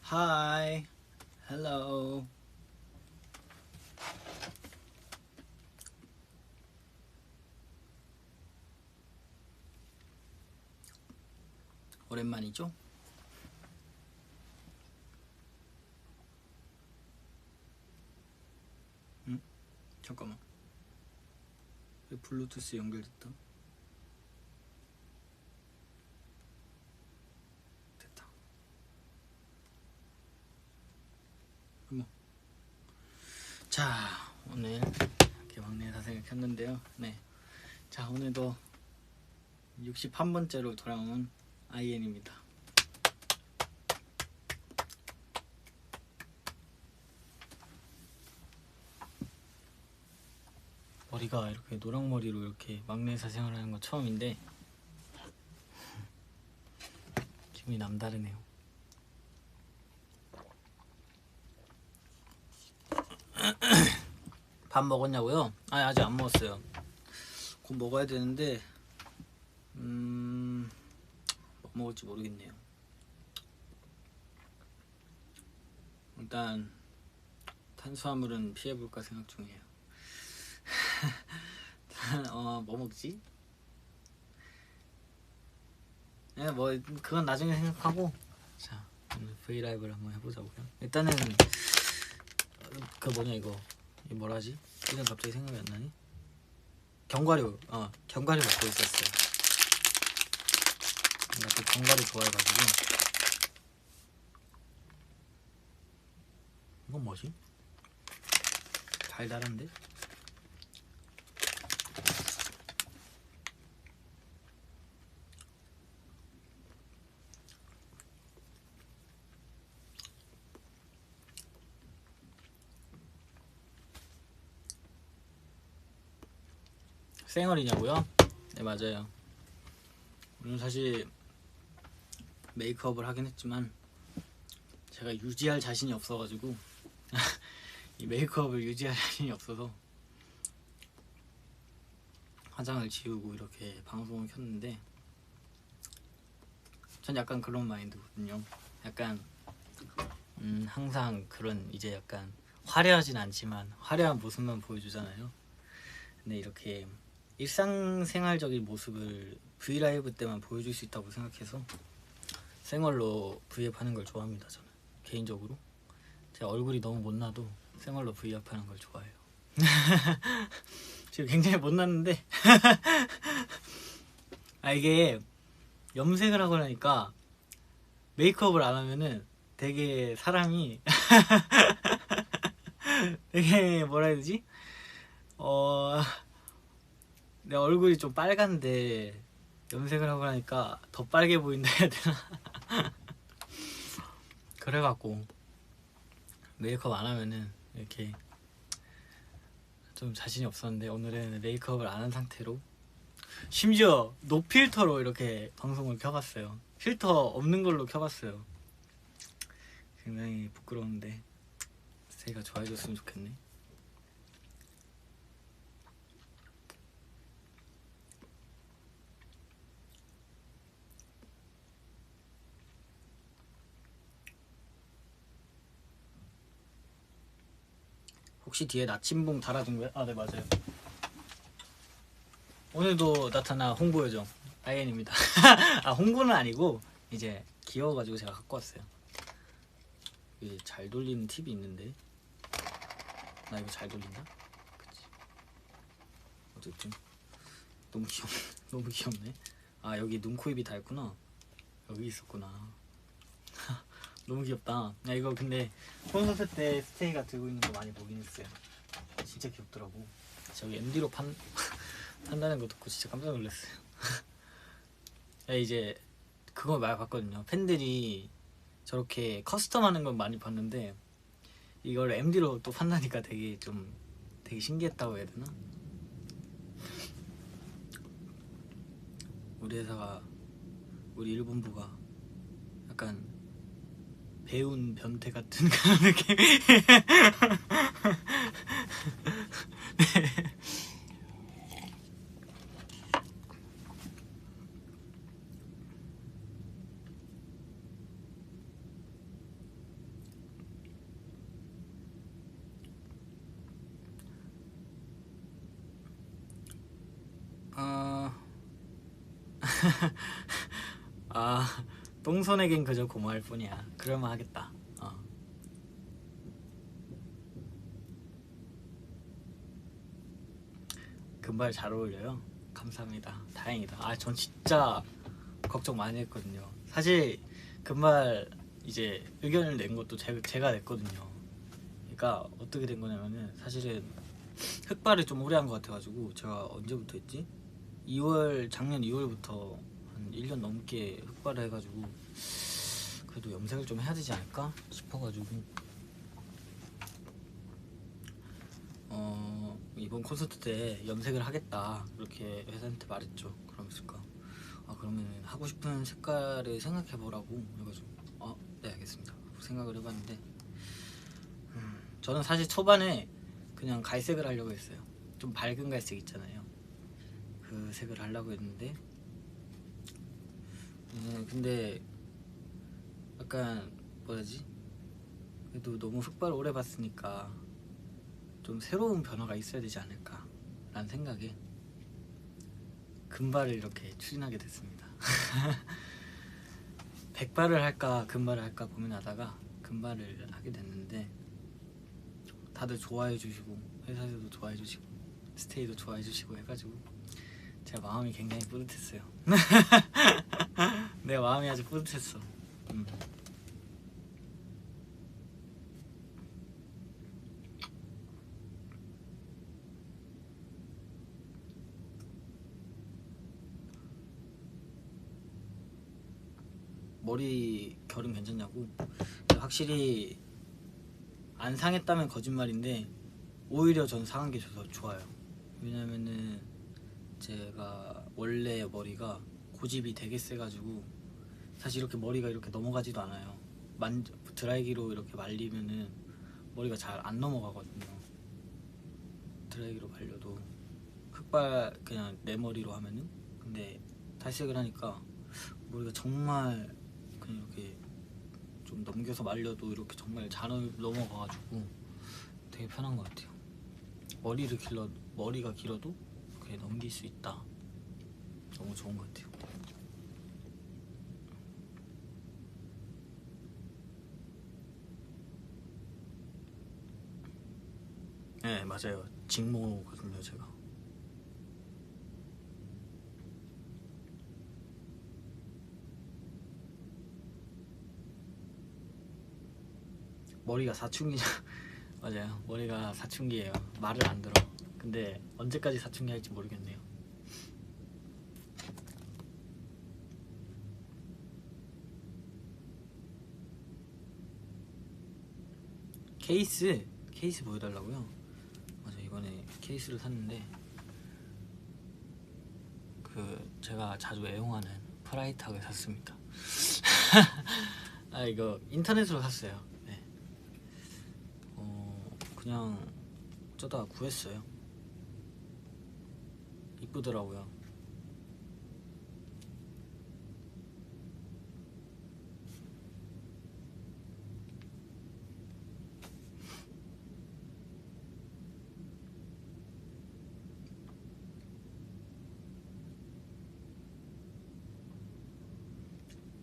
Hi, hello. 오랜만이죠? 응? 잠깐만. 왜 블루투스 연결됐다? 됐다. 어머. 자, 오늘 이렇게 막내 사생을 켰는데요. 네. 자, 오늘도 61번째로 돌아온 IN입니다. 머리가 이렇게 노랑머리로 이렇게 막내 사생을 하는 건 처음인데 기분이 남다르네요. 밥 먹었냐고요? 아니, 아직 안 먹었어요. 곧 먹어야 되는데 뭐 먹을지 모르겠네요. 일단 탄수화물은 피해볼까 생각 중이에요. 뭐 먹지? 네, 뭐 그건 나중에 생각하고. 자, 오늘 브이라이브를 한번 해보자고요. 일단은 그 뭐냐 이거 뭐라지? 이름 갑자기 생각이 안 나니? 견과류 먹고 있었어요. 나 또 견과류 좋아해가지고. 이건 뭐지? 달달한데? 쌩얼이냐고요? 네, 맞아요. 오늘 사실 메이크업을 하긴 했지만 제가 유지할 자신이 없어가지고 이 메이크업을 유지할 자신이 없어서 화장을 지우고 이렇게 방송을 켰는데, 전 약간 그런 마인드거든요. 약간 항상 그런 이제 약간 화려하진 않지만 화려한 모습만 보여주잖아요. 근데 이렇게 일상생활적인 모습을 브이라이브 때만 보여줄 수 있다고 생각해서 생얼로 브이앱 하는 걸 좋아합니다. 저는 개인적으로 제 얼굴이 너무 못나도 생얼로 브이앱 하는 걸 좋아해요. 지금 굉장히 못났는데 이게 염색을 하고 나니까 메이크업을 안 하면은 되게 사람이 되게 뭐라 해야 되지? 내 얼굴이 좀 빨간데 염색을 하고 나니까 더 빨개 보인다 해야 되나? 그래갖고 메이크업 안 하면은 이렇게 좀 자신이 없었는데, 오늘은 메이크업을 안 한 상태로, 심지어 노필터로 이렇게 방송을 켜봤어요. 필터 없는 걸로 켜봤어요. 굉장히 부끄러운데 세이가 좋아해줬으면 좋겠네. 혹시 뒤에 나침봉 달아둔 거야? 아, 네, 맞아요. 오늘도 나타나 홍보 요정 아이엔입니다. 홍보는 아니고 이제 귀여워가지고 제가 갖고 왔어요. 이게 잘 돌리는 팁이 있는데, 나 이거 잘 돌린다? 그치. 어쨌든 너무 너무 귀엽네. 여기 눈, 코, 입이 다 있구나. 여기 있었구나. 너무 귀엽다. 이거 근데 콘서트 때 스테이가 들고 있는 거 많이 보긴 했어요. 진짜 귀엽더라고. 저기 MD로 판다는 거 듣고 진짜 깜짝 놀랐어요. 이제 그거 많이 봤거든요. 팬들이 저렇게 커스텀하는 건 많이 봤는데 이걸 MD로 또 판다니까 되게 신기했다고 해야 되나? 우리 회사가, 우리 일본부가 약간 배운 변태 같은 그런 느낌. 네. 아, 똥손에겐 그저 고마울 뿐이야. 그럴만 하겠다. 금발 잘 어울려요. 감사합니다. 다행이다. 전 진짜 걱정 많이 했거든요. 사실 금발 이제 의견을 낸 것도 제가 냈거든요. 그러니까 어떻게 된 거냐면은 사실은 흑발을 좀 오래 한 것 같아가지고 제가 언제부터 했지? 작년 2월부터 한 1년 넘게 흑발을 해가지고 그래도 염색을 좀 해야 되지 않을까 싶어가지고 이번 콘서트 때 염색을 하겠다 그렇게 회사한테 말했죠. 그러면서 그러면 하고 싶은 색깔을 생각해보라고 해가지고 네 알겠습니다 생각을 해봤는데 저는 사실 초반에 그냥 갈색을 하려고 했어요. 좀 밝은 갈색 있잖아요. 그 색을 하려고 했는데 근데 약간 뭐라지? 그래도 너무 흑발 오래 봤으니까 좀 새로운 변화가 있어야 되지 않을까 라는 생각에 금발을 이렇게 추진하게 됐습니다. 백발을 할까 금발을 할까 고민하다가 금발을 하게 됐는데 다들 좋아해 주시고 회사에서도 좋아해 주시고 스테이도 좋아해 주시고 해가지고 제가 마음이 굉장히 뿌듯했어요. 내 마음이 아주 뿌듯했어. 머리 결은 괜찮냐고? 확실히 안 상했다면 거짓말인데 오히려 전 상한 게 좋아요. 왜냐면은 제가 원래 머리가 고집이 되게 세가지고 사실 이렇게 머리가 이렇게 넘어가지도 않아요. 드라이기로 이렇게 말리면은 머리가 잘 안 넘어가거든요. 드라이기로 말려도 흑발 그냥 내 머리로 하면은. 근데 탈색을 하니까 머리가 정말 그냥 이렇게 좀 넘겨서 말려도 이렇게 정말 잘 넘어가가지고 되게 편한 것 같아요. 머리가 길어도 그렇게 넘길 수 있다. 너무 좋은 것 같아요. 네 맞아요. 직모거든요 제가. 머리가 사춘기 맞아요. 머리가 사춘기예요. 말을 안 들어. 근데 언제까지 사춘기 할지 모르겠네요. 케이스 보여달라고요? 맞아 이번에 케이스를 샀는데 제가 자주 애용하는 프라이탁을 샀습니다. 이거 인터넷으로 샀어요. 네. 그냥 어쩌다 구했어요. 이쁘더라고요.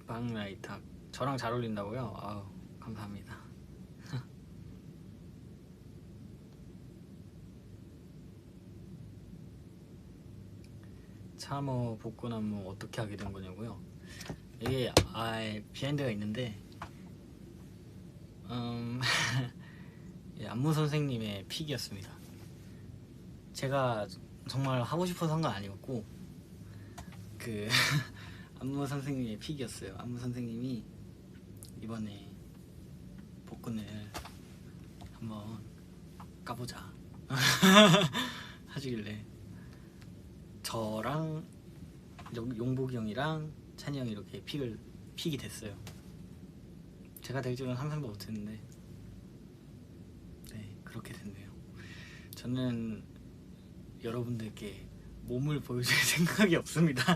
방라이탁 저랑 잘 어울린다고요? 아우 감사합니다. 참어 볶고나무 어떻게 하게 된 거냐고요? 이게 비하인드가 있는데 예, 안무 선생님의 픽이었습니다. 제가 정말 하고 싶어서 한 건 아니었고 안무 선생님의 픽이었어요. 안무 선생님이 이번에 복근을 한번 까보자 하시길래 저랑 용복이 형이랑 찬이 형이 이렇게 픽이 됐어요. 제가 될 줄은 상상도 못했는데 네 그렇게 됐네요. 저는 여러분들께 몸을 보여줄 생각이 없습니다.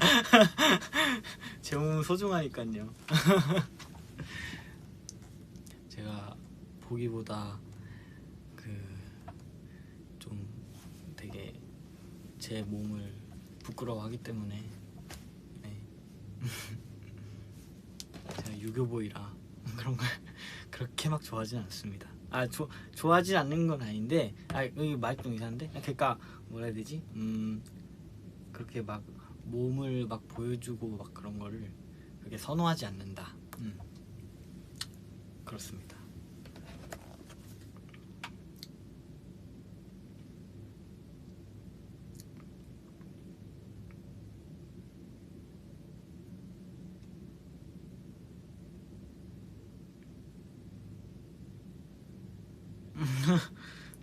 제 몸은 소중하니까요. 제가 보기보다 좀 되게 제 몸을 부끄러워하기 때문에 네, 유교보이라 그런 걸 그렇게 막 좋아하진 않습니다. 좋아하진 않는 건 아닌데, 여기 말 좀 이상한데, 그러니까 뭐라 해야 되지? 그렇게 막 몸을 막 보여주고 막 그런 거를 그렇게 선호하지 않는다. 그렇습니다.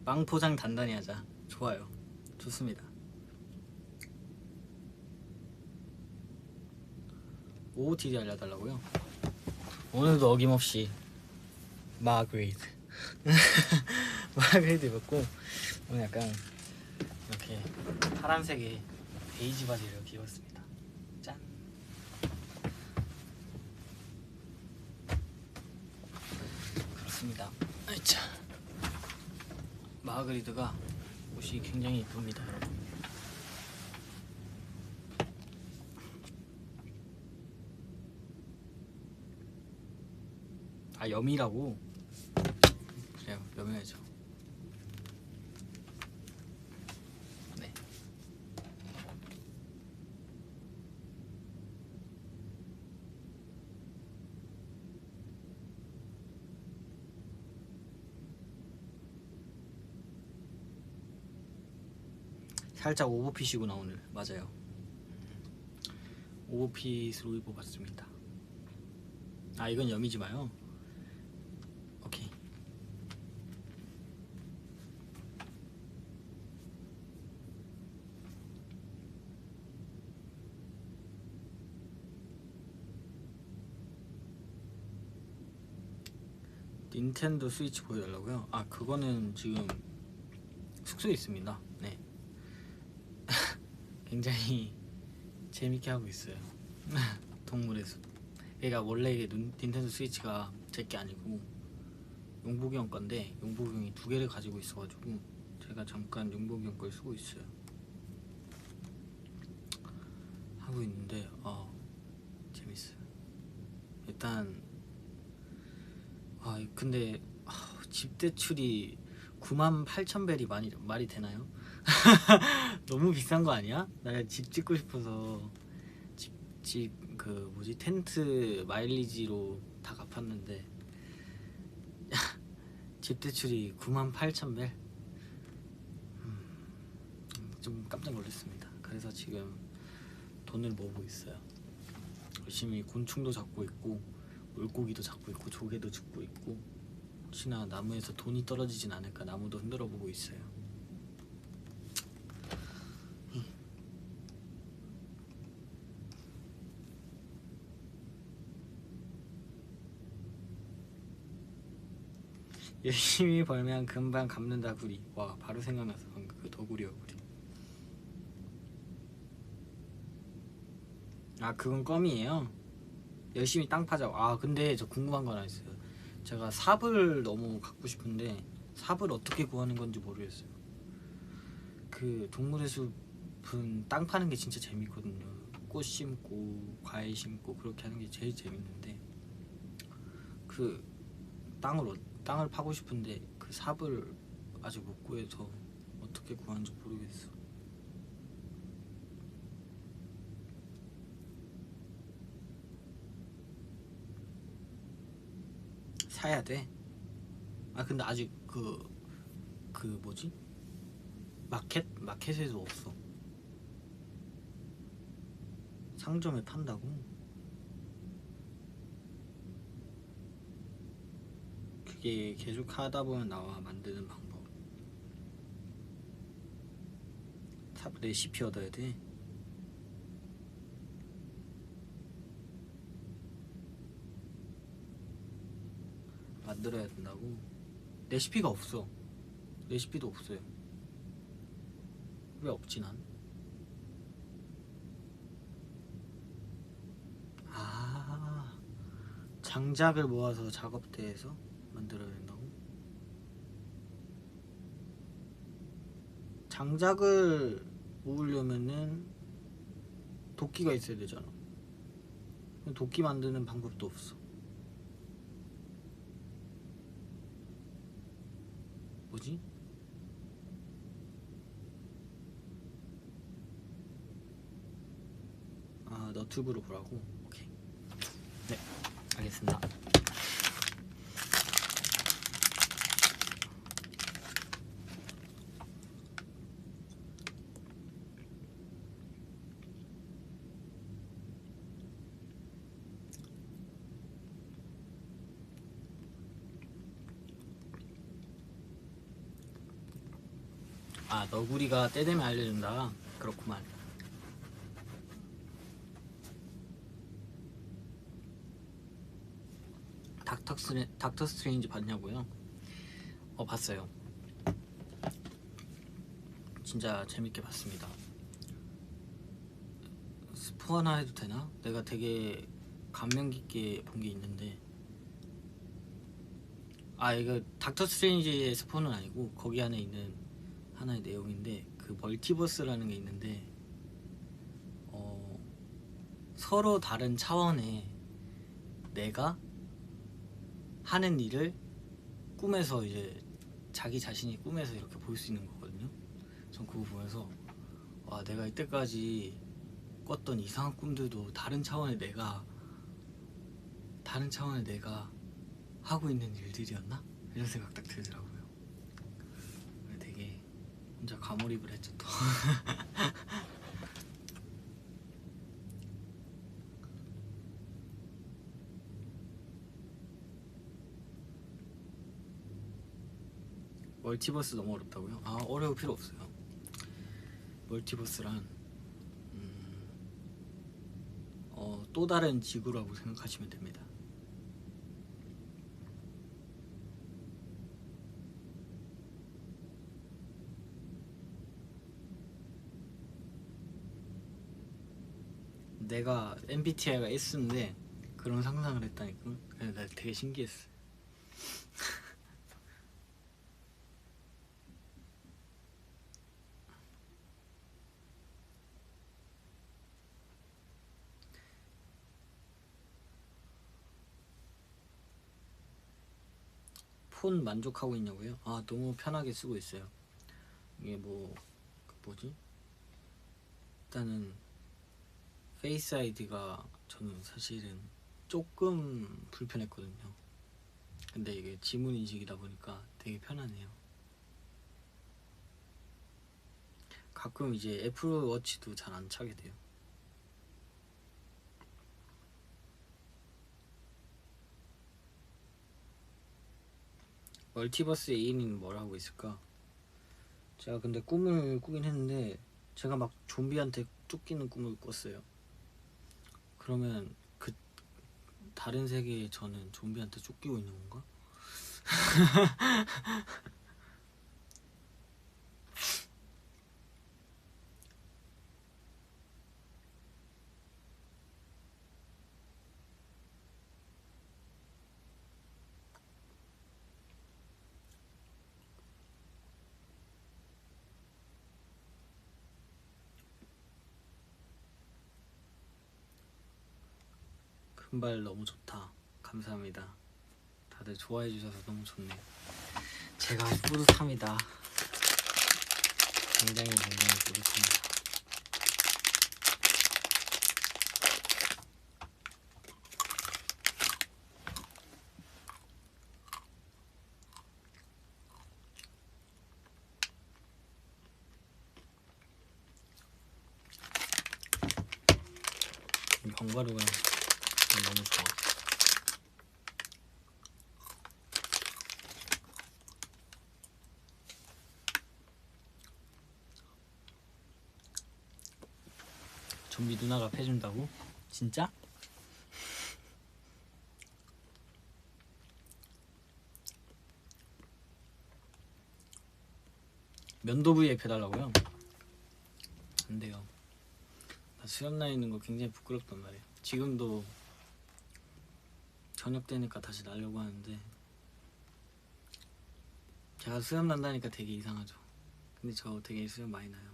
빵 포장 단단히 하자. 좋아요. 좋습니다. OOTD 알려달라고요? 오늘도 어김없이 마그리드 마그리드 입었고, 오늘 약간 이렇게 파란색의 베이지 바지를 이렇게 입었습니다. 짠. 그렇습니다. 자, 마그리드가 옷이 굉장히 이쁩니다, 여러분. 염이라고? 그래요, 염해야죠. 네. 살짝 오버핏이구나 오늘. 맞아요. 오버핏으로 입어봤습니다. 이건 염이지 마요. 오케이. 닌텐도 스위치 보여달라고요? 그거는 지금 숙소에 있습니다. 네. 굉장히 재밌게 하고 있어요. 동물의 숲. 그러니까 원래 이게 닌텐도 스위치가 제 게 아니고 용복이 형 건데, 용복이 형이 2개를 가지고 있어가지고 제가 잠깐 용복이 형 걸 쓰고 있어요. 하고 있는데 재밌어요. 일단 근데 집 대출이 98,000벨이 말이 되나요? 너무 비싼 거 아니야? 나 집 짓고 싶어서 그 뭐지, 텐트 마일리지로 다 갚았는데 집 대출이 98,000벨? 좀 깜짝 놀랐습니다. 그래서 지금 돈을 모으고 있어요. 열심히 곤충도 잡고 있고, 물고기도 잡고 있고, 조개도 줍고 있고, 혹시나 나무에서 돈이 떨어지진 않을까 나무도 흔들어 보고 있어요. 열심히 벌면 금방 갚는다 구리. 와, 바로 생각나서 방금 그 더구리요 구리. 그건 껌이에요. 열심히 땅 파자고. 근데 저 궁금한 거 하나 있어요. 제가 삽을 너무 갖고 싶은데 삽을 어떻게 구하는 건지 모르겠어요. 그 동물의 숲은 땅 파는 게 진짜 재밌거든요. 꽃 심고 과일 심고 그렇게 하는 게 제일 재밌는데, 그 땅을 파고 싶은데 그 삽을 아직 못 구해서 어떻게 구하는지 모르겠어. 사야 돼. 근데 아직 그 뭐지? 마켓에도 없어. 상점에 판다고? 그게 계속 하다 보면 나와, 만드는 방법. 삽 레시피 얻어야 돼. 만들어야 된다고? 레시피가 없어. 레시피도 없어요. 왜 없지 난? 장작을 모아서 작업대에서 만들어야 된다고? 장작을 모으려면은 도끼가 있어야 되잖아. 도끼 만드는 방법도 없어. 뭐지? 아, 너튜브로 보라고? 오케이. 네, 알겠습니다. 아, 너구리가 때 되면 알려준다. 그렇구만. 닥터 스트레인지 봤냐고요? 봤어요. 진짜 재밌게 봤습니다. 스포 하나 해도 되나? 내가 되게 감명 깊게 본 게 있는데, 아, 이거 닥터 스트레인지의 스포는 아니고 거기 안에 있는 하나의 내용인데, 그 멀티버스라는 게 있는데 서로 다른 차원의 내가 하는 일을 꿈에서 이제 자기 자신이 꿈에서 이렇게 볼 수 있는 거거든요. 전 그거 보면서 와, 내가 이때까지 꿨던 이상한 꿈들도 다른 차원의 내가 하고 있는 일들이었나? 이런 생각 딱 들더라고요. 되게 혼자 과몰입을 했죠 또. 멀티버스 너무 어렵다고요? 아, 어려울 필요 없어요. 멀티버스란 또 다른 지구라고 생각하시면 됩니다. 내가 MBTI가 S인데 그런 상상을 했다니까. 나 되게 신기했어. 폰 만족하고 있냐고요? 아, 너무 편하게 쓰고 있어요. 이게 뭐지? 일단은 페이스 아이디가 저는 사실은 조금 불편했거든요. 근데 이게 지문 인식이다 보니까 되게 편하네요. 가끔 이제 애플워치도 잘 안 차게 돼요. 멀티버스 애인은 뭘 하고 있을까? 제가 근데 꿈을 꾸긴 했는데 제가 막 좀비한테 쫓기는 꿈을 꿨어요. 그러면 그 다른 세계에 저는 좀비한테 쫓기고 있는 건가? 금발 너무 좋다. 감사합니다. 다들 좋아해 주셔서 너무 좋네요. 제가 뿌듯합니다. 굉장히 뿌듯합니다. 견과류가 너무 좋아. 좀비 누나가 패준다고? 진짜? 면도 부위에 패달라고요? 안 돼요. 나 수염 나 있는 거 굉장히 부끄럽단 말이에요. 지금도 저녁 되니까 다시 나려고 하는데 제가 수염 난다니까 되게 이상하죠. 근데 저 되게 수염 많이 나요.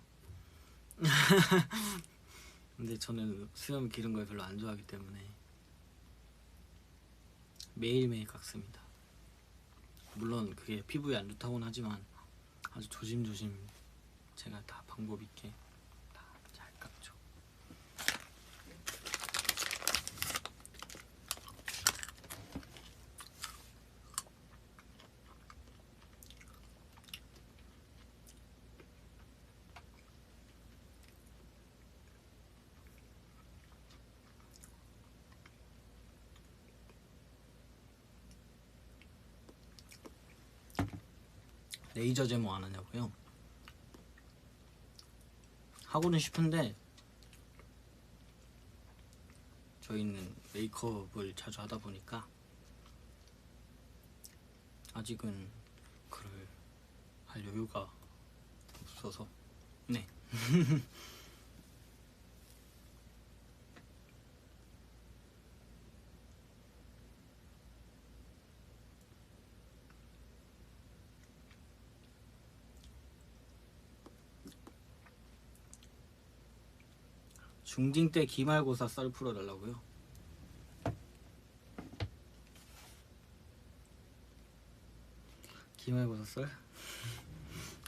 근데 저는 수염 기른 걸 별로 안 좋아하기 때문에 매일매일 깎습니다. 물론 그게 피부에 안 좋다고는 하지만 아주 조심조심 제가 다 방법 있게 다 잘 깎죠. 레이저 제모 안 하냐고요? 하고는 싶은데 저희는 메이크업을 자주 하다 보니까 아직은 그걸 할 여유가 없어서. 네. 중딩 때 기말고사 썰 풀어달라고요? 기말고사 썰?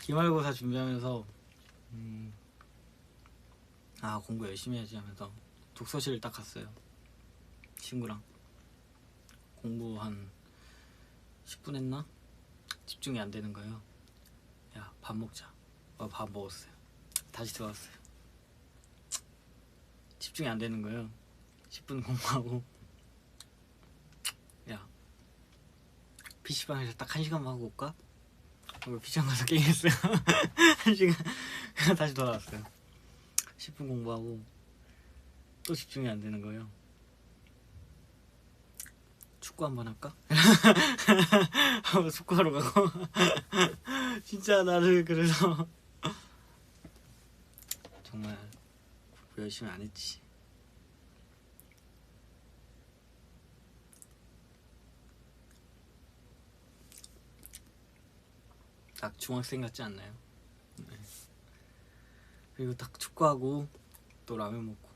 기말고사 준비하면서 공부 열심히 해야지 하면서 독서실을 딱 갔어요. 친구랑 공부 한 10분 했나? 집중이 안 되는 거예요. 야, 밥 먹자. 밥 먹었어요. 다시 들어왔어요. 집중이 안 되는 거예요. 10분 공부하고, 야, PC방에서 딱 1시간만 하고 올까? 그리고 PC방 가서 게임했어요. 1시간 다시 돌아왔어요. 10분 공부하고 또 집중이 안 되는 거예요. 축구 한번 할까? 하고 축구하러 가고. 진짜 나를 그래서 정말 열심히 안 했지. 딱 중학생 같지 않나요? 네. 그리고 딱 축구하고 또 라면 먹고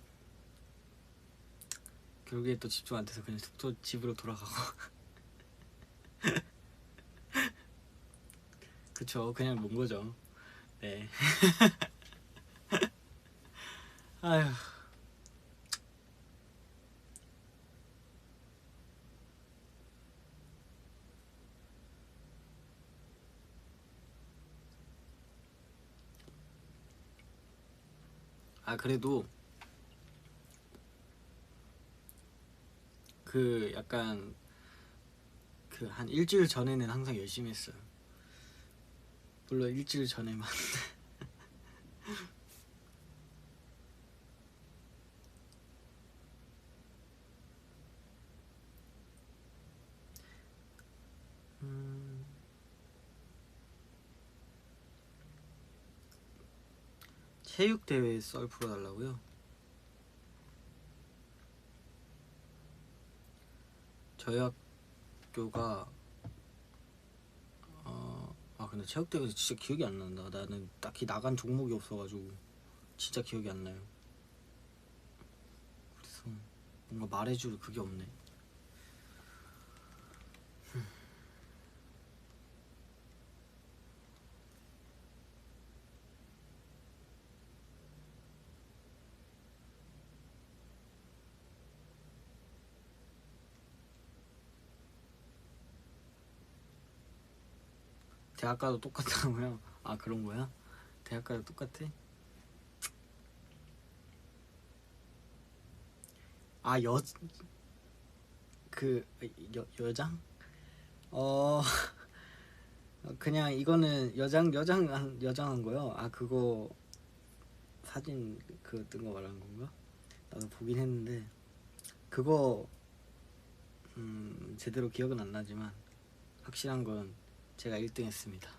결국에 또 집중 안 돼서 그냥 숙소 집으로 돌아가고. 그쵸, 그냥 논 거죠. 네. 아휴. 그래도 그 약간 그 한 일주일 전에는 항상 열심히 했어요. 물론 일주일 전에만. 체육대회 썰 풀어달라고요? 저희 학교가 근데 체육대회에서 진짜 기억이 안 난다. 나는 딱히 나간 종목이 없어가지고 진짜 기억이 안 나요. 그래서 뭔가 말해줄 그게 없네. 대학가도 똑같다고요? 그런 거야? 대학가도 똑같아? 여장? 그냥 이거는 여장한 거요. 그거 사진 그 뜬 거 말하는 건가? 나도 보긴 했는데 그거 제대로 기억은 안 나지만 확실한 건 제가 1등 했습니다.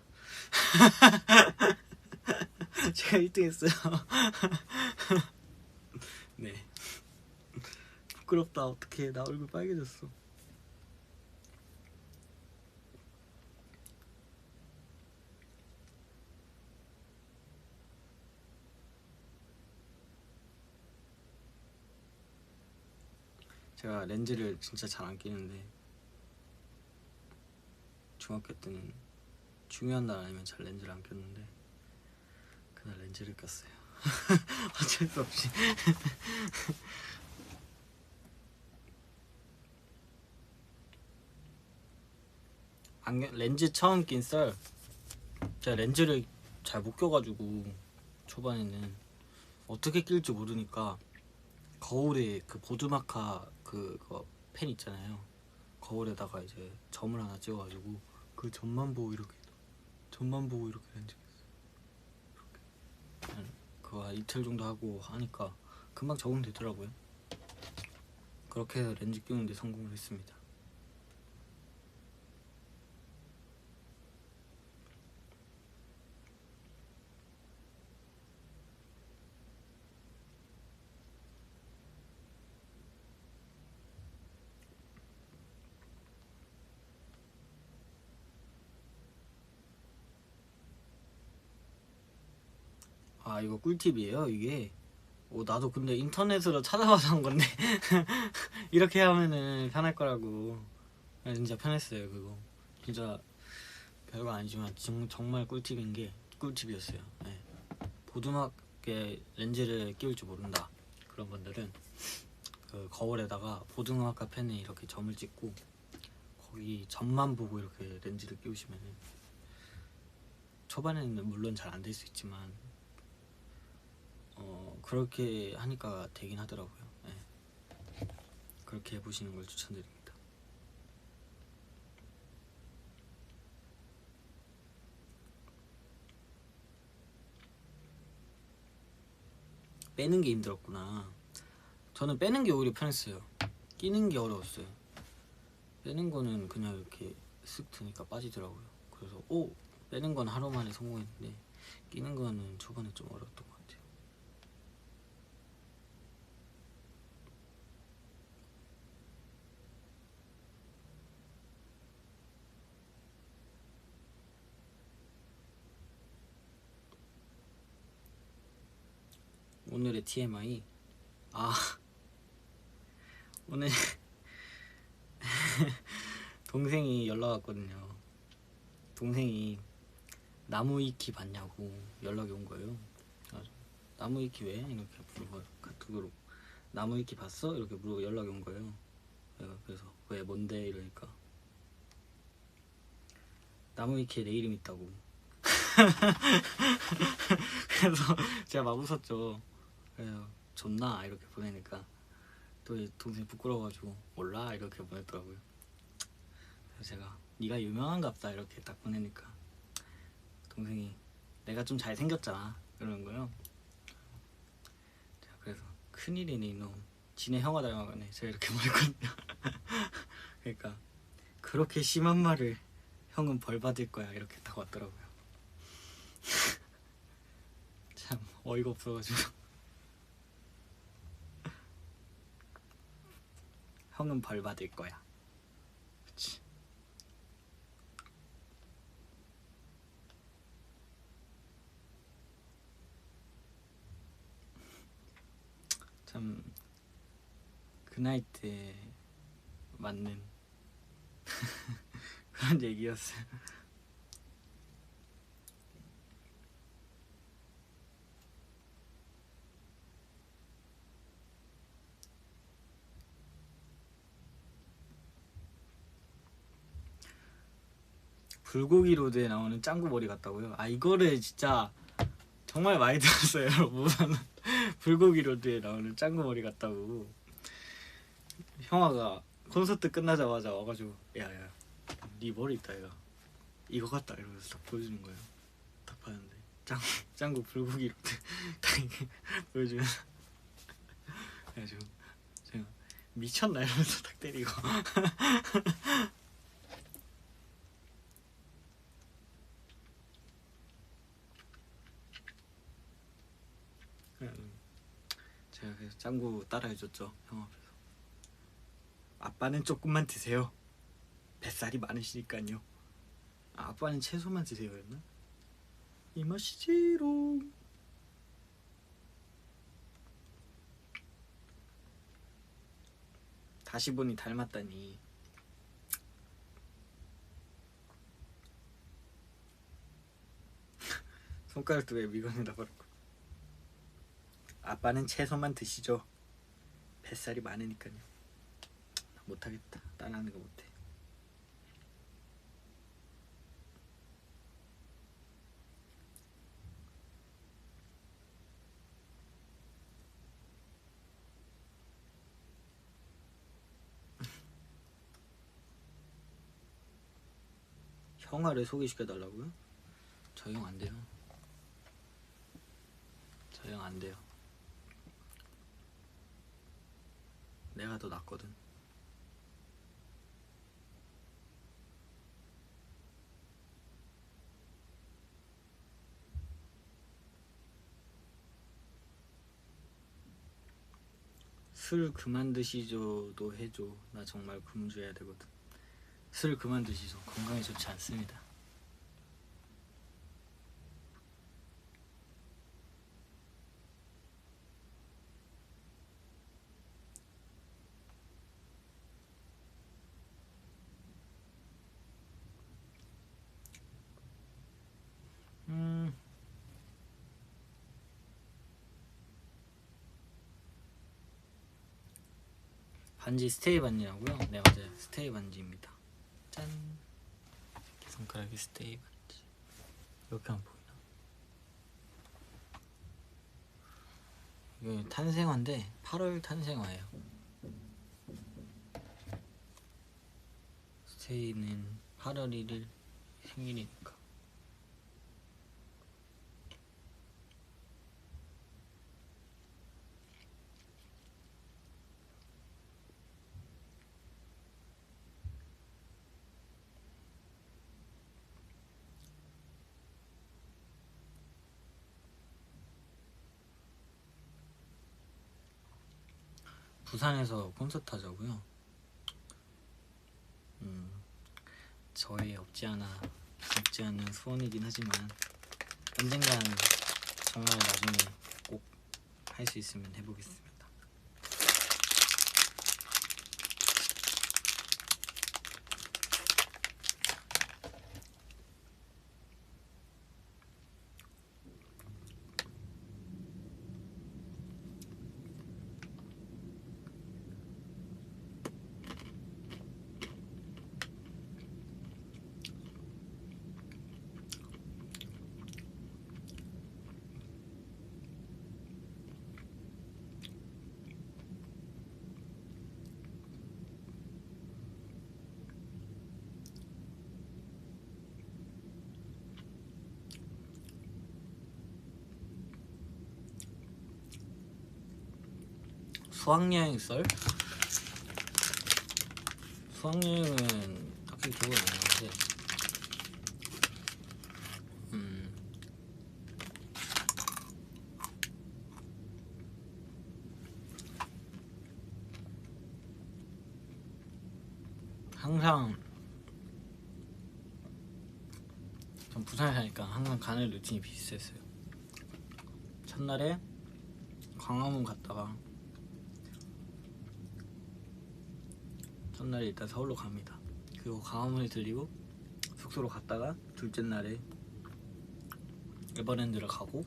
제가 1등 했어요. 네. 부끄럽다. 어떡해. 나 얼굴 빨개졌어. 제가 렌즈를 진짜 잘 안 끼는데 중학교 때는 중요한 날 아니면 잘 렌즈를 안 꼈는데 그날 렌즈를 꼈어요. 어쩔 수 없이. 렌즈 처음 낀 썰, 제가 렌즈를 잘 못 껴가지고 초반에는 어떻게 낄지 모르니까 거울에 그 보드마카 그거 펜 있잖아요. 거울에다가 이제 점을 하나 찍어가지고 그 점만 보고 이렇게 렌즈 꼈어요. 이렇게 그거 한 이틀 정도 하고 하니까 금방 적응되더라고요. 그렇게 해서 렌즈 끼우는데 성공을 했습니다. 아 이거 꿀팁이에요 이게. 나도 근데 인터넷으로 찾아봐서 한 건데 이렇게 하면은 편할 거라고. 진짜 편했어요 그거. 진짜 별거 아니지만 정말 꿀팁인 게 꿀팁이었어요. 네. 보드막에 렌즈를 끼울 줄 모른다 그런 분들은 그 거울에다가 보드마카 펜에 이렇게 점을 찍고 거기 점만 보고 이렇게 렌즈를 끼우시면은 초반에는 물론 잘 안 될 수 있지만 그렇게 하니까 되긴 하더라고요. 네. 그렇게 해보시는 걸 추천드립니다. 빼는 게 힘들었구나. 저는 빼는 게 오히려 편했어요. 끼는 게 어려웠어요. 빼는 거는 그냥 이렇게 쓱 드니까 빠지더라고요. 그래서 빼는 건 하루 만에 성공했는데 끼는 거는 초반에 좀 어려웠던 것 같아요. 오늘의 TMI. 오늘 동생이 연락 왔거든요. 동생이 나무위키 봤냐고 연락이 온 거예요. 나무위키 왜? 이렇게 물어봐. 카톡으로 나무위키 봤어? 이렇게 물어 연락이 온 거예요. 그래서 왜 뭔데 이러니까 나무위키에 내 이름 있다고. 그래서 제가 막 웃었죠. 그래서 존나 이렇게 보내니까 또 동생이 부끄러워가지고 몰라 이렇게 보냈더라고요. 그래서 제가 네가 유명한갑다 이렇게 딱 보내니까 동생이 내가 좀 잘생겼잖아 이러는 거예요. 제가 그래서 큰일이네 이놈, 지네 형아 닮아가네 제가 이렇게 말했거든요. 그러니까 그렇게 심한 말을 형은 벌 받을 거야 이렇게 딱 왔더라고요. 참 어이가 없어가지고. 형은 벌 받을 거야. 그치. 참 그 나이 때 맞는 그런 얘기였어요. 불고기 로드에 나오는 짱구 머리 같다고요? 이거를 진짜 정말 많이 들었어요 여러분. 불고기 로드에 나오는 짱구 머리 같다고. 형아가 콘서트 끝나자마자 와가지고 야야 네 머리 있다 얘가 이거 같다 이러면서 딱 보여주는 거예요. 딱 봤는데 짱구 불고기 로드 딱 이렇게 보여주면서 그래가지고 제가 미쳤나 이러면서 딱 때리고. 제가 그래서 짱구 따라해줬죠 형 앞에서. 아빠는 조금만 드세요. 뱃살이 많으시니까요. 아빠는 채소만 드세요였나? 이 맛이지롱. 다시 보니 닮았다니. 손가락도 왜 미간에다 바르고. 아빠는 채소만 드시죠. 뱃살이 많으니까요. 못하겠다. 따라하는 거 못해. 형아를 소개시켜달라고요? 저 형 안 돼요. 저 형 안 돼요. 내가 더 낫거든. 술 그만 드시죠도 해줘. 나 정말 금주해야 되거든. 술 그만 드시죠. 건강에 좋지 않습니다. 반지 스테이 반지라고요? 네 맞아요. 스테이 반지입니다. 짠. 손가락이 스테이 반지. 이렇게 하면 보이나? 이거 탄생화인데 8월 탄생화예요. 스테이는 8월 1일 생일이니까. 부산에서 콘서트 하자고요? 저의 없지 않은 소원이긴 하지만 언젠간 정말 나중에 꼭 할 수 있으면 해보겠습니다. 수학여행 썰? 수학여행은 딱히 기억이 안 나는데 항상 전 부산에 사니까 항상 가는 루틴이 비슷했어요. 첫날에 광화문 갔다가 첫날에 일단 서울로 갑니다. 그리고 광화문에 들리고 숙소로 갔다가 둘째 날에 에버랜드를 가고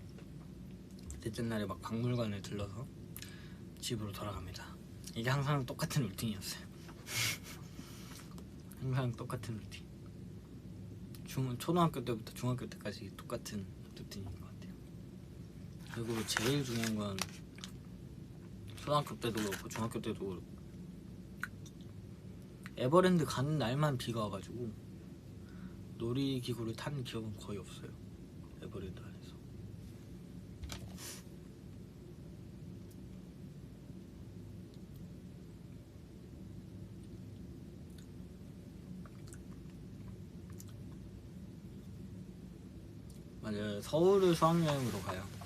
셋째 날에 막 박물관을 들러서 집으로 돌아갑니다. 이게 항상 똑같은 루틴이었어요. 항상 똑같은 루틴. 초등학교 때부터 중학교 때까지 똑같은 루틴인 것 같아요. 그리고 제일 중요한 건 초등학교 때도 그렇고 중학교 때도 그렇고 에버랜드 가는 날만 비가 와가지고 놀이기구를 탄 기억은 거의 없어요. 에버랜드 안에서. 맞아요. 서울을 수학여행으로 가요.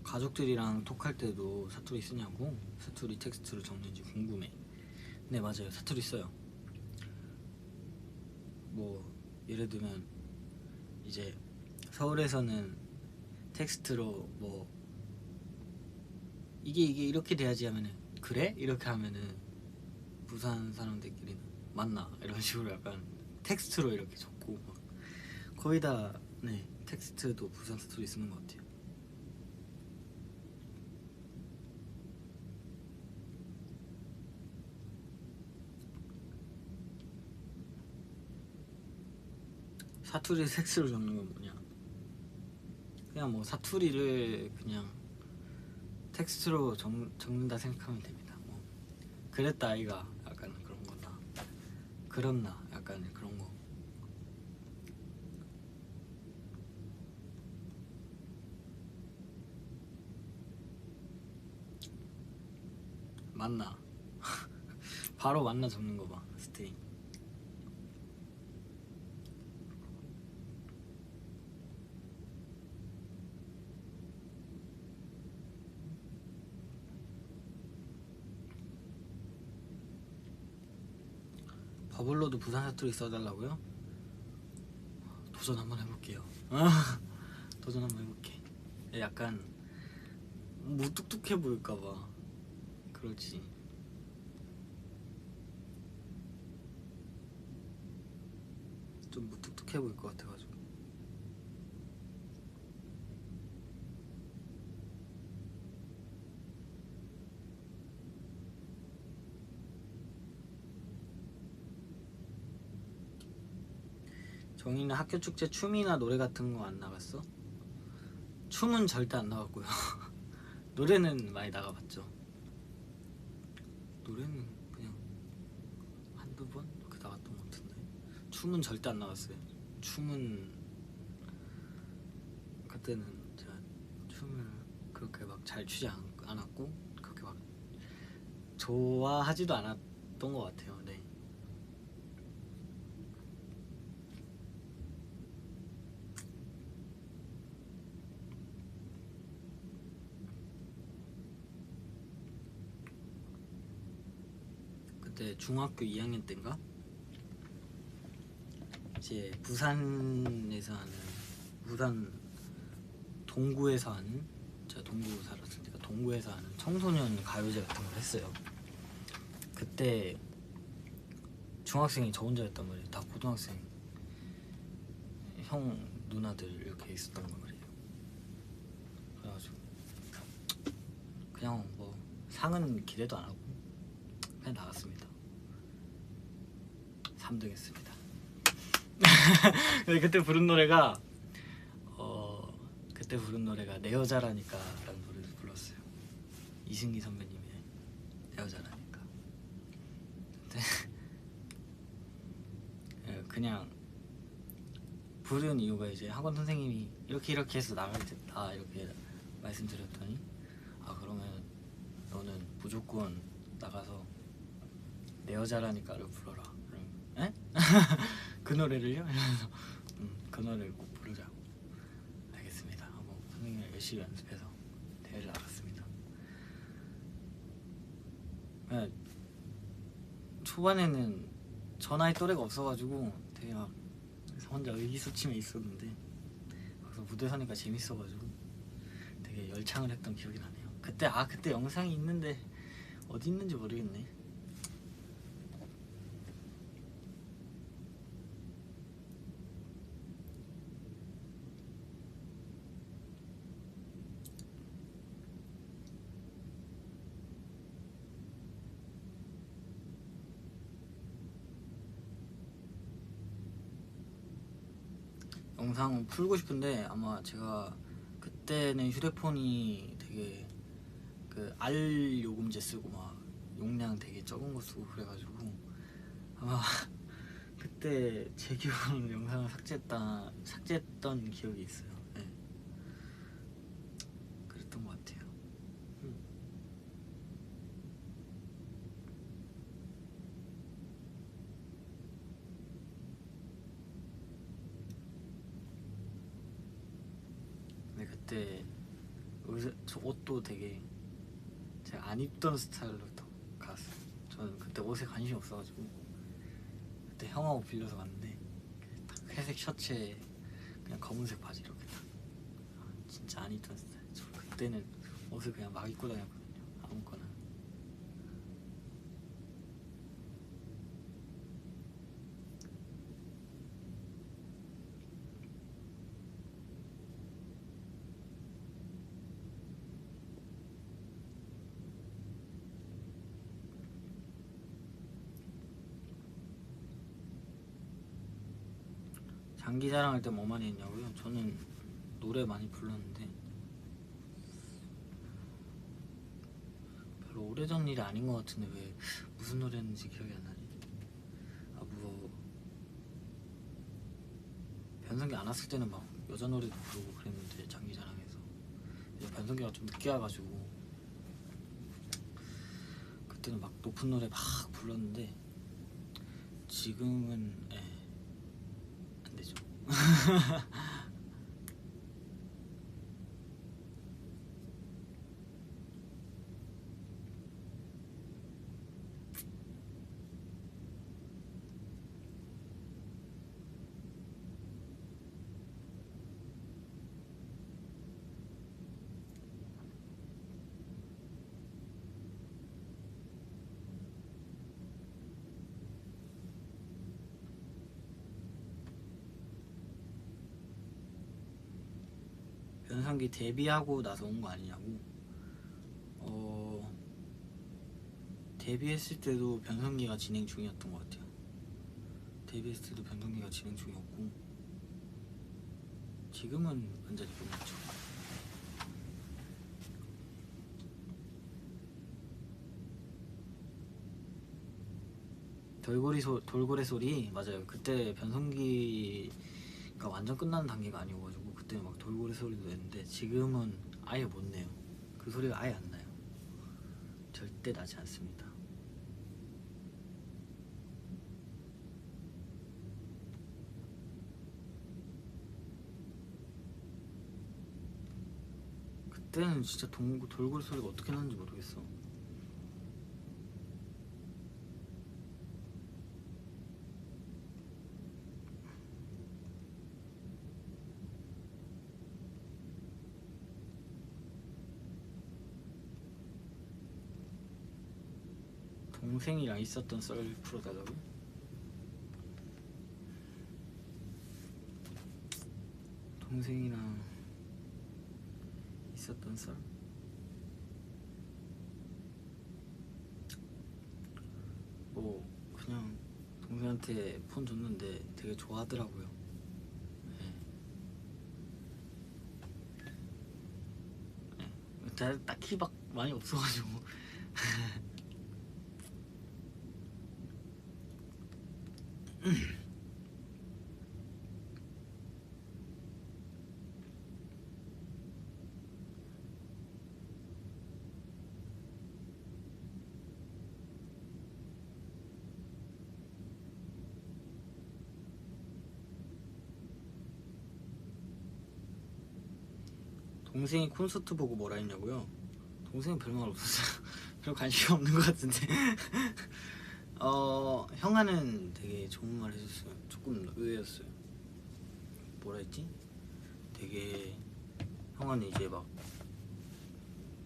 가족들이랑 톡할 때도 사투리 쓰냐고? 사투리 텍스트로 적는지 궁금해. 네 맞아요. 사투리 써요. 뭐 예를 들면 이제 서울에서는 텍스트로 뭐 이게 이렇게 돼야지 하면은 그래? 이렇게 하면은 부산 사람들끼리는 맞나 이런 식으로 약간 텍스트로 이렇게 적고 막 거의 다 네 텍스트도 부산 스토리 쓰는 것 같아요. 사투리 섹스로 적는 건 뭐냐? 그냥 뭐 사투리를 그냥 텍스트로 적는다 생각하면 됩니다. 뭐 그랬다 아이가 약간 그런 거다. 그렇나 약간 그런 거. 맞나? 바로 맞나 적는 거 봐. 스트링. 버블로도 부산 사투리 써달라고요? 도전 한번 해볼게요. 도전 한번 해볼게. 약간 무뚝뚝해 보일까봐 그렇지. 좀 무뚝뚝해 보일 것 같아가지고. 정희는 학교 축제 춤이나 노래 같은 거 안 나갔어? 춤은 절대 안 나갔고요. 노래는 많이 나가봤죠. 노래는 그냥 한두 번 그 나갔던 것 같은데 춤은 절대 안 나갔어요. 춤은 그때는 제가 춤을 그렇게 막 잘 추지 않았고 그렇게 막 좋아하지도 않았던 것 같아요. 네. 그때 중학교 2학년 때인가 이제 부산에서 하는 부산 동구에서 하는 제가 동구 살았으니까 동구에서 하는 청소년 가요제 같은 걸 했어요. 그때 중학생이 저 혼자였단 말이에요. 다 고등학생 형 누나들 이렇게 있었단 말이에요. 그래가지고 그냥 뭐 상은 기대도 안 하고 그냥 나갔습니다. 3등 했습니다. 그때 부른 노래가 그때 부른 노래가 내 여자라니까 라는 노래를 불렀어요. 이승기 선배님의 내 여자라니까. 근데 그냥 부른 이유가 이제 학원 선생님이 이렇게 해서 나가게 됐다 이렇게 말씀드렸더니 아 그러면 너는 무조건 나가서 내 여자라니까를 불러라. 에? 그 노래를요? 이러면서 그 노래를 꼭 부르자고. 알겠습니다 하고 선생님이 열심히 연습해서 대회를 나갔습니다. 초반에는 저 나이 또래가 없어가지고 되게 막 혼자 의기소침해 있었는데 거기서 무대 서니까 재밌어가지고 되게 열창을 했던 기억이 나네요. 그때 영상이 있는데 어디 있는지 모르겠네. 영상 풀고 싶은데 아마 제가 그때는 휴대폰이 되게 그 알 요금제 쓰고 막 용량 되게 적은 거 쓰고 그래가지고 아마 그때 제 기억으로는 영상을 삭제했던 기억이 있어요. 네. 그랬던 것 같아요. 근데 그때 저 옷도 되게 제가 안 입던 스타일로 또 갔어요. 저는 그때 옷에 관심이 없어가지고 그때 형아 옷 빌려서 갔는데 딱 회색 셔츠에 그냥 검은색 바지 이렇게 딱 진짜 안 입던 스타일. 저 그때는 옷을 그냥 막 입고 다녔거든요. 아무거나. 장기 자랑할 때 뭐 많이 했냐고요? 저는 노래 많이 불렀는데 별로 오래전 일이 아닌 것 같은데 왜 무슨 노래였는지 기억이 안 나지? 아 뭐 변성기 안 왔을 때는 막 여자 노래도 부르고 그랬는데 장기 자랑에서 변성기가 좀 늦게 와가지고 그때는 막 높은 노래 막 불렀는데 지금은 안 되죠. 변성기 데뷔하고 나서 온 거 아니냐고? 데뷔했을 때도 변성기가 진행 중이었던 것 같아요. 데뷔했을 때도 변성기가 진행 중이었고 지금은 완전히 끝났죠. 돌고래 소리 맞아요. 그때 변성기가 완전 끝나는 단계가 아니어가지고 그때 막 돌고래 소리도 냈는데 지금은 아예 못 내요. 그 소리가 아예 안 나요. 절대 나지 않습니다. 그때는 진짜 돌고래 소리가 어떻게 나는지 모르겠어. 동생이랑 있었던 썰 풀어달라고요? 동생이랑 있었던 썰? 뭐 그냥 동생한테 폰 줬는데 되게 좋아하더라고요. 네. 네. 딱히 막 많이 없어가지고 동생이 콘서트 보고 뭐라 했냐고요? 동생은 별말 없었어요. 별 관심이 없는 것 같은데 형아는 되게 좋은 말 해줬어요. 조금 의외였어요. 뭐라 했지? 되게 형아는 이제 막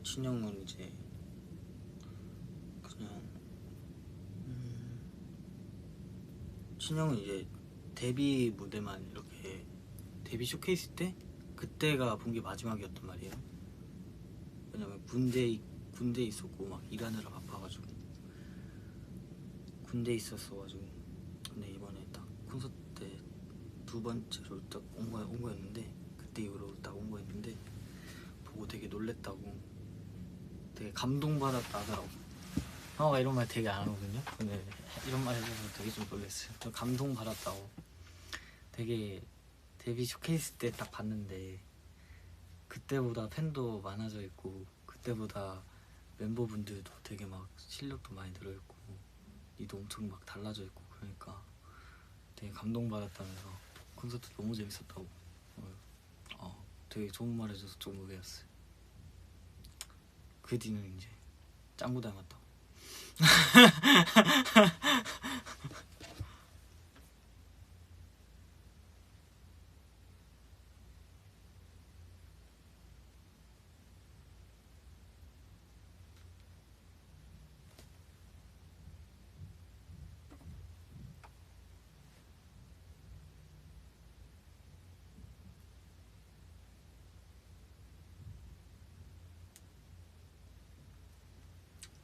친형은 이제 그냥 친형은 이제 데뷔 무대만 이렇게 데뷔 쇼케이스 때 그때가 본 게 마지막이었단 말이에요. 왜냐면 군대 있었고 막 일하느라 바빠가지고 군대 있었어가지고 근데 이번에 딱 콘서트 때 두 번째로 딱 온 거였는데 그때 이후로 딱 온 거였는데 보고 되게 놀랬다고 되게 감동받았다 하더라고. 형아가 이런 말 되게 안 하거든요. 근데 이런 말 해줘서 되게 좀 놀랬어요. 저 감동받았다고. 되게 데뷔 쇼케이스 때 딱 봤는데 그때보다 팬도 많아져 있고 그때보다 멤버분들도 되게 막 실력도 많이 늘어있고 니도 엄청 막 달라져 있고 그러니까 되게 감동받았다면서 콘서트 너무 재밌었다고 되게 좋은 말 해줘서 좀 의외였어요. 그 뒤는 이제 짱구 닮았다고.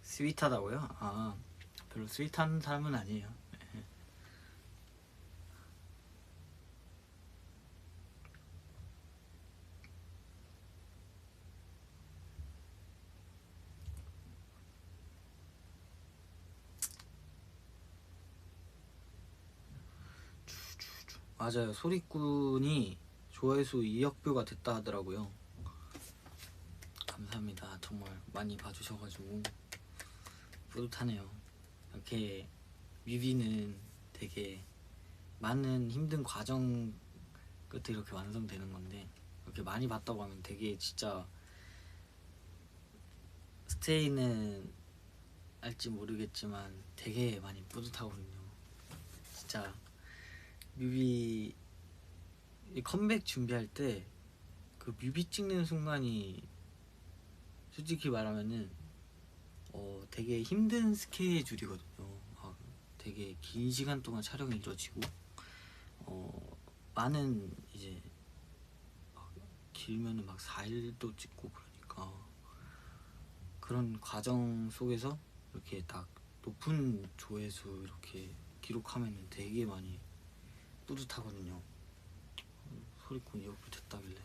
스윗하다고요? 아 별로 스윗한 사람은 아니에요. 맞아요. 소리꾼이 조회수 2억뷰가 됐다 하더라고요. 감사합니다. 정말 많이 봐주셔가지고 뿌듯하네요. 이렇게 뮤비는 되게 많은 힘든 과정 끝에 이렇게 완성되는 건데, 이렇게 많이 봤다고 하면 되게 진짜 스테이는 알지 모르겠지만 되게 많이 뿌듯하거든요. 진짜 뮤비 컴백 준비할 때 그 뮤비 찍는 순간이 솔직히 말하면은 되게 힘든 스케줄이거든요. 되게 긴 시간 동안 촬영이 이루어지고 많은 이제 길면은 막 4일도 찍고 그러니까 그런 과정 속에서 이렇게 딱 높은 조회수 이렇게 기록하면은 되게 많이 뿌듯하거든요. 소리꾼 2억뷰 됐다길래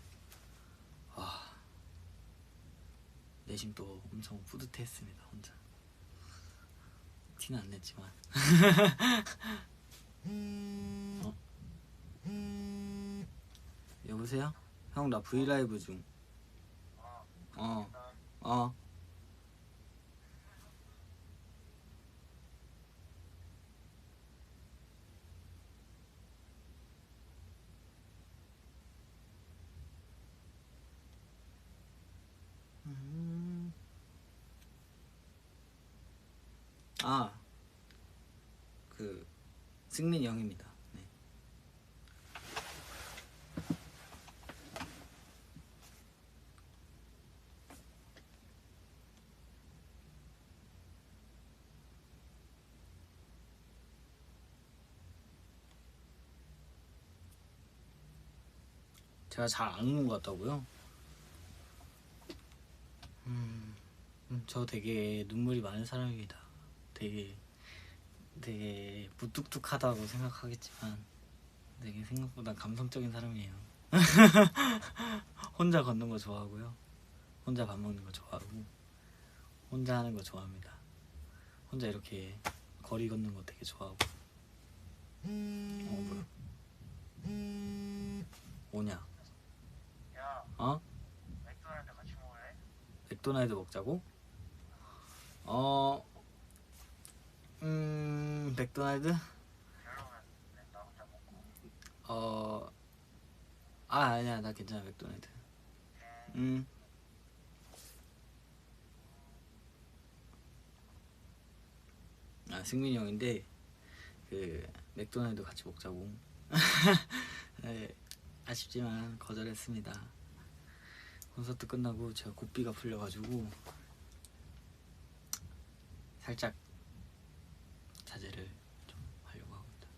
내심 또 엄청 뿌듯했습니다. 혼자 티는 안 냈지만. 여보세요? 형 나 브이라이브 중. 어. 어. 아, 그 승민이 형입니다. 네. 제가 잘 안 우는 것 같다고요? 저 되게 눈물이 많은 사람입니다. 되게 무뚝뚝하다고 생각하겠지만 되게 생각보다 감성적인 사람이에요. 혼자 걷는 거 좋아하고요. 혼자 밥 먹는 거 좋아하고 혼자 하는 거 좋아합니다. 혼자 이렇게 거리 걷는 거 되게 좋아하고. 뭐야? 뭐냐? 어? 맥도날드 같이 먹을래? 맥도날드 먹자고? 맥도날드? 별로면 나 혼자 먹고. 아니야, 나 괜찮아. 맥도날드. 승민이 형인데 그 맥도날드 같이 먹자고. 네, 아쉽지만 거절했습니다. 콘서트 끝나고 제가 고삐가 풀려가지고 살짝 자제를 좀 하려고 합니다.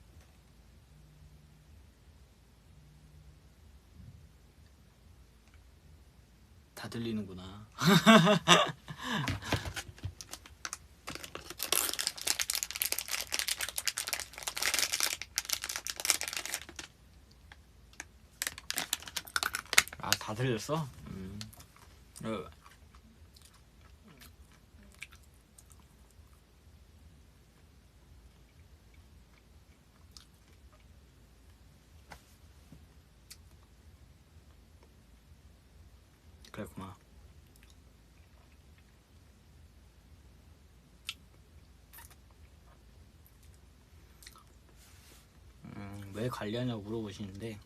다 들리는구나. 다 들렸어? 그랬구나. 왜 관리하냐고 물어보시는데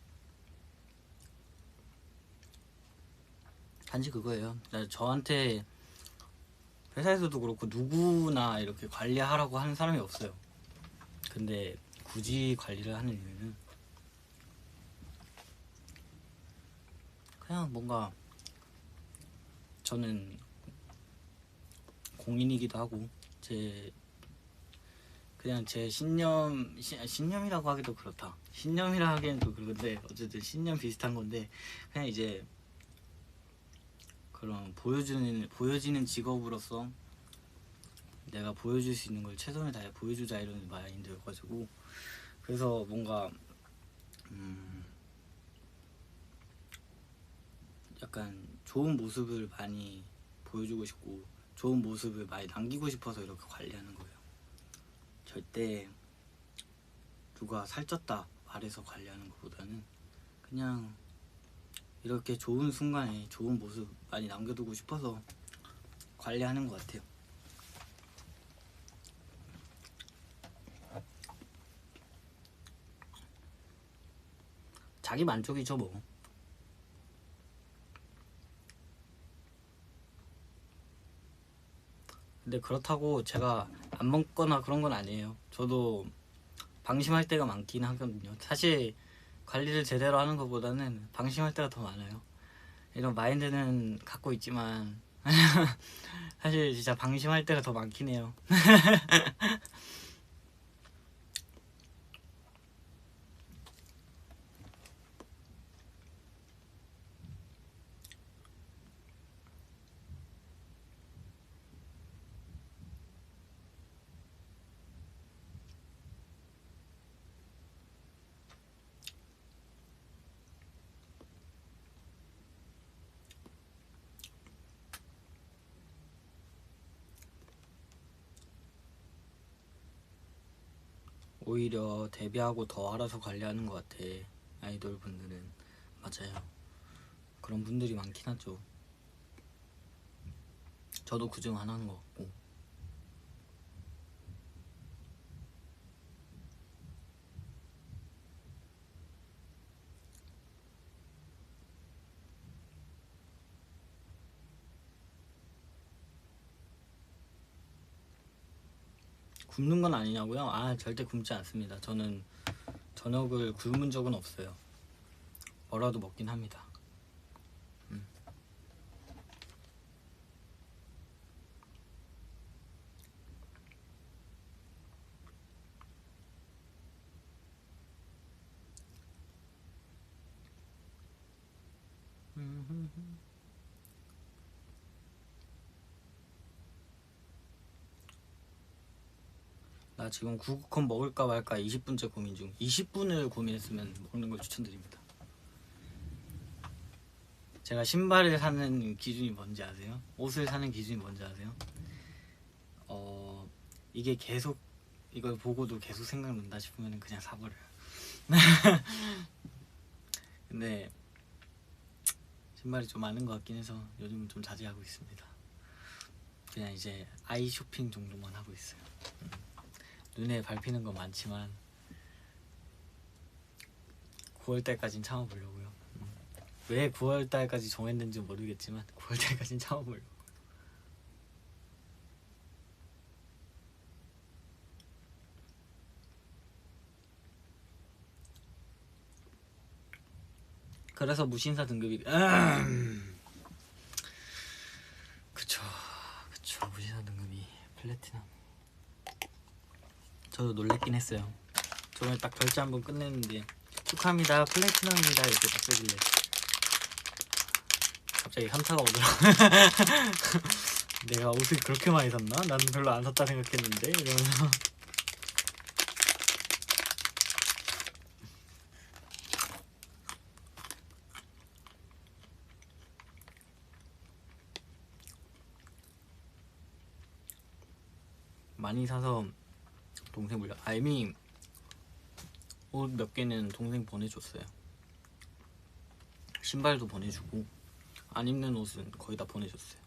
단지 그거예요. 저한테 회사에서도 그렇고 누구나 이렇게 관리하라고 하는 사람이 없어요. 근데 굳이 관리를 하는 이유는 그냥 뭔가 저는 공인이기도 하고 그냥 제 신념이라고 하기도 그렇다. 신념이라 하기엔 또 그런데 어쨌든 신념 비슷한 건데 그냥 이제 그런 보여지는 직업으로서 내가 보여줄 수 있는 걸 최선을 다해 보여주자 이런 마인드여가지고 그래서 뭔가 약간 좋은 모습을 많이 보여주고 싶고 좋은 모습을 많이 남기고 싶어서 이렇게 관리하는 거예요. 절대 누가 살쪘다 바래서 관리하는 것보다는 그냥 이렇게 좋은 순간에 좋은 모습 많이 남겨두고 싶어서 관리하는 것 같아요. 자기 만족이죠 뭐. 근데 그렇다고 제가 안 먹거나 그런 건 아니에요. 저도 방심할 때가 많긴 하거든요. 사실 관리를 제대로 하는 것보다는 방심할 때가 더 많아요. 이런 마인드는 갖고 있지만 사실 진짜 방심할 때가 더 많긴 해요. 오히려 데뷔하고 더 알아서 관리하는 것 같아. 아이돌 분들은. 맞아요. 그런 분들이 많긴 하죠. 저도 그중 하나인 것 같고. 굶는 건 아니냐고요? 아, 절대 굶지 않습니다. 저는 저녁을 굶은 적은 없어요. 뭐라도 먹긴 합니다. 나 지금 구구콘 먹을까 말까 20분째 고민 중. 20분을 고민했으면 먹는 걸 추천드립니다. 제가 신발을 사는 기준이 뭔지 아세요? 옷을 사는 기준이 뭔지 아세요? 이게 계속 이걸 보고도 계속 생각난다 싶으면 그냥 사버려요. 근데 신발이 좀 많은 것 같긴 해서 요즘은 좀 자제하고 있습니다. 그냥 이제 아이 쇼핑 정도만 하고 있어요. 눈에 밟히는 건 많지만 9월달까진 참아보려고요. 왜 9월달까지 정했는지 모르겠지만 9월달까진 참아보려고. 그래서 무신사 등급이 그쵸 무신사 등급이 플래티넘. 저도 놀랬긴 했어요. 저번에 딱 결제 한번 끝냈는데 축하합니다 플래티넘입니다 이렇게 딱 써길래 갑자기 현타가 오더라고요. 내가 옷을 그렇게 많이 샀나? 나는 별로 안 샀다 생각했는데 이러면서. 많이 사서 동생 물려. 이미 옷 몇 개는 동생 보내줬어요. 신발도 보내주고 안 입는 옷은 거의 다 보내줬어요.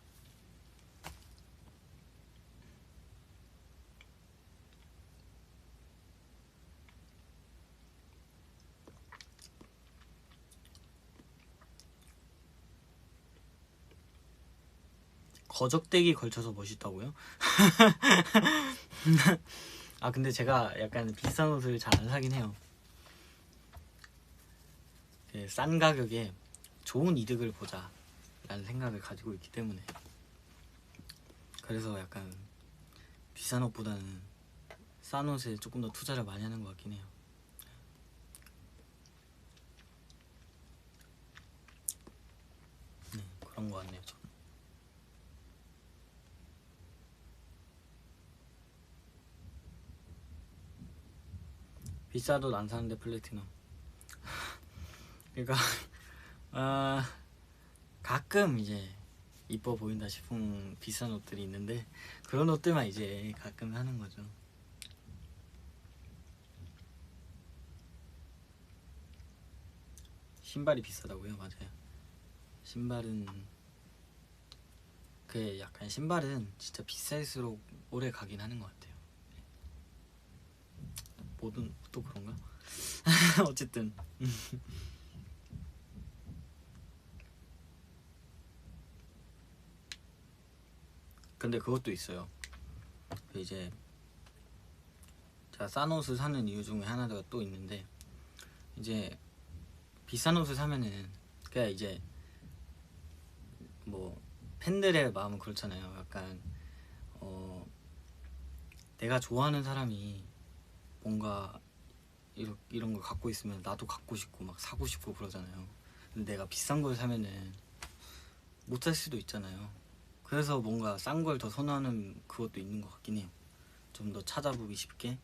거적대기 걸쳐서 멋있다고요? 아 근데 제가 약간 비싼 옷을 잘 안 사긴 해요. 싼 가격에 좋은 이득을 보자 라는 생각을 가지고 있기 때문에. 그래서 약간 비싼 옷보다는 싼 옷에 조금 더 투자를 많이 하는 것 같긴 해요. 네, 그런 것 같네요 저는. 비싸도 안 사는데 플래티넘. 그러니까 가끔 이제 이뻐 보인다 싶은 비싼 옷들이 있는데 그런 옷들만 이제 가끔 하는 거죠. 신발이 비싸다고요? 맞아요. 신발은 그 약간 신발은 진짜 비쌀수록 오래 가긴 하는 것 같아요. 뭐든 또 그런가? 어쨌든 근데 그것도 있어요. 그 이제 제가 싼 옷을 사는 이유 중에 하나가 또 있는데, 이제 비싼 옷을 사면은 그냥 이제 뭐 팬들의 마음은 그렇잖아요. 약간 내가 좋아하는 사람이 뭔가 이런 걸 갖고 있으면 나도 갖고 싶고 막 사고 싶고 그러잖아요. 근데 내가 비싼 걸 사면은 못 살 수도 있잖아요. 그래서 뭔가 싼 걸 더 선호하는 그것도 있는 것 같긴 해요. 좀 더 찾아보기 쉽게.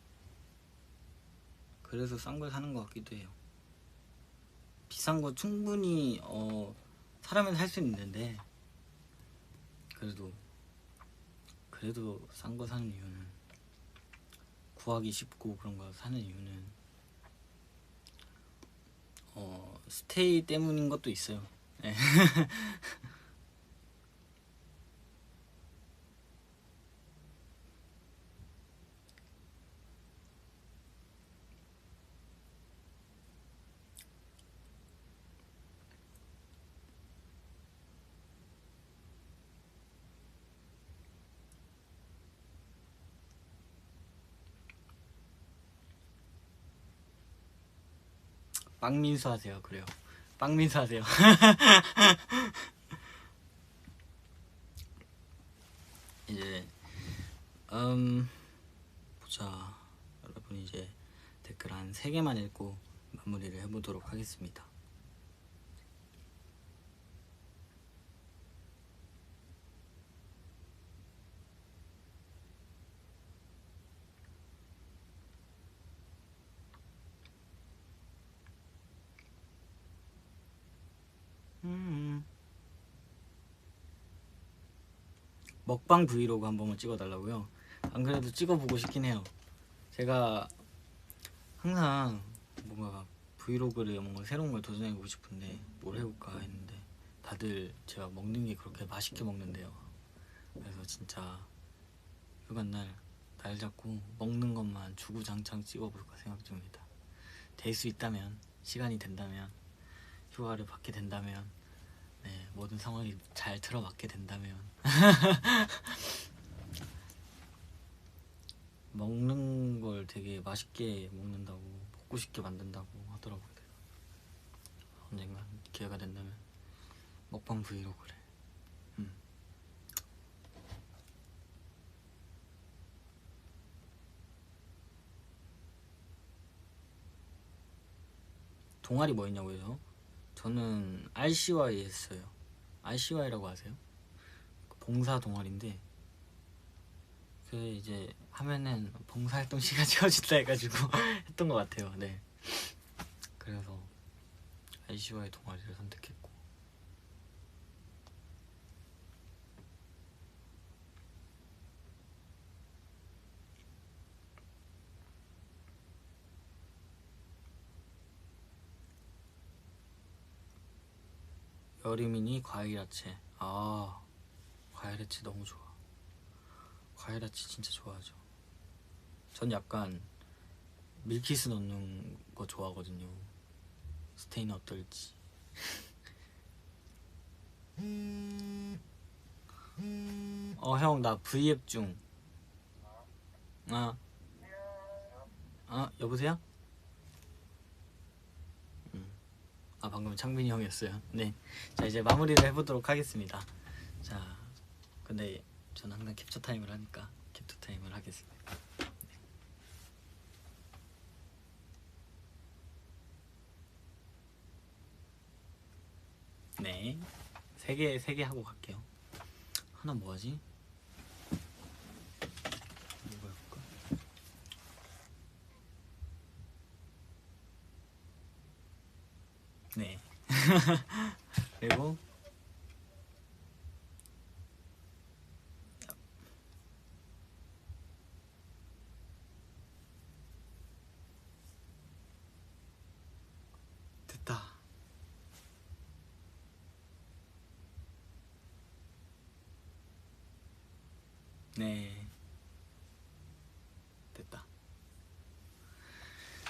그래서 싼 걸 사는 것 같기도 해요. 비싼 거 충분히 사람은 살 수는 있는데, 그래도 싼 거 사는 이유는, 구하기 쉽고 그런 거 사는 이유는 스테이 때문인 것도 있어요. 네. 빵민수 하세요. 그래요. 빵민수 하세요. 이제 보자. 여러분 이제 댓글 한 3개만 읽고 마무리를 해보도록 하겠습니다. 먹방 브이로그 한 번만 찍어달라고요? 안 그래도 찍어보고 싶긴 해요. 제가 항상 뭔가 브이로그를 뭔가 새로운 걸 도전해보고 싶은데 뭘 해볼까 했는데, 다들 제가 먹는 게 그렇게 맛있게 먹는데요. 그래서 진짜 휴가날 날 잡고 먹는 것만 주구장창 찍어볼까 생각 중입니다. 될 수 있다면, 시간이 된다면, 휴가를 받게 된다면, 네, 모든 상황이 잘 틀어맞게 된다면 먹는 걸 되게 맛있게 먹는다고, 먹고 싶게 만든다고 하더라고요. 언젠가 기회가 된다면 먹방 브이로그를. 동아리 뭐 했냐고요? 저는 RCY 했어요. RCY라고 아세요? 봉사 동아리인데, 그 이제 하면은 봉사활동 시간 채워진다 해가지고 했던 것 같아요. 네. 그래서 RCY 동아리를 선택했고, 여름이니 과일야채. 과일야채 너무 좋아. 과일야채 진짜 좋아하죠. 전 약간 밀키스 넣는 거 좋아하거든요. 스테이는 어떨지. 형, 나 V앱 중. 여보세요? 방금 창빈이 형이었어요. 네. 자, 이제 마무리를 해보도록 하겠습니다. 자, 근데 저는 항상 캡처 타임을 하니까 캡처 타임을 하겠습니다. 네. 세 개 하고 갈게요. 하나 뭐 하지? 이거 해볼까? 네. 그리고 됐다. 네. 됐다.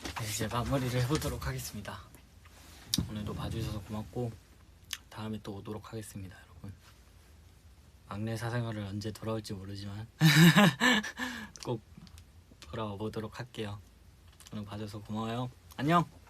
네, 이제 마무리를 해보도록 하겠습니다. 오늘도 봐주셔서 고맙고 다음에 또 오도록 하겠습니다, 여러분. 막내 사생활을 언제 돌아올지 모르지만 꼭 돌아와 보도록 할게요. 오늘 봐줘서 고마워요. 안녕.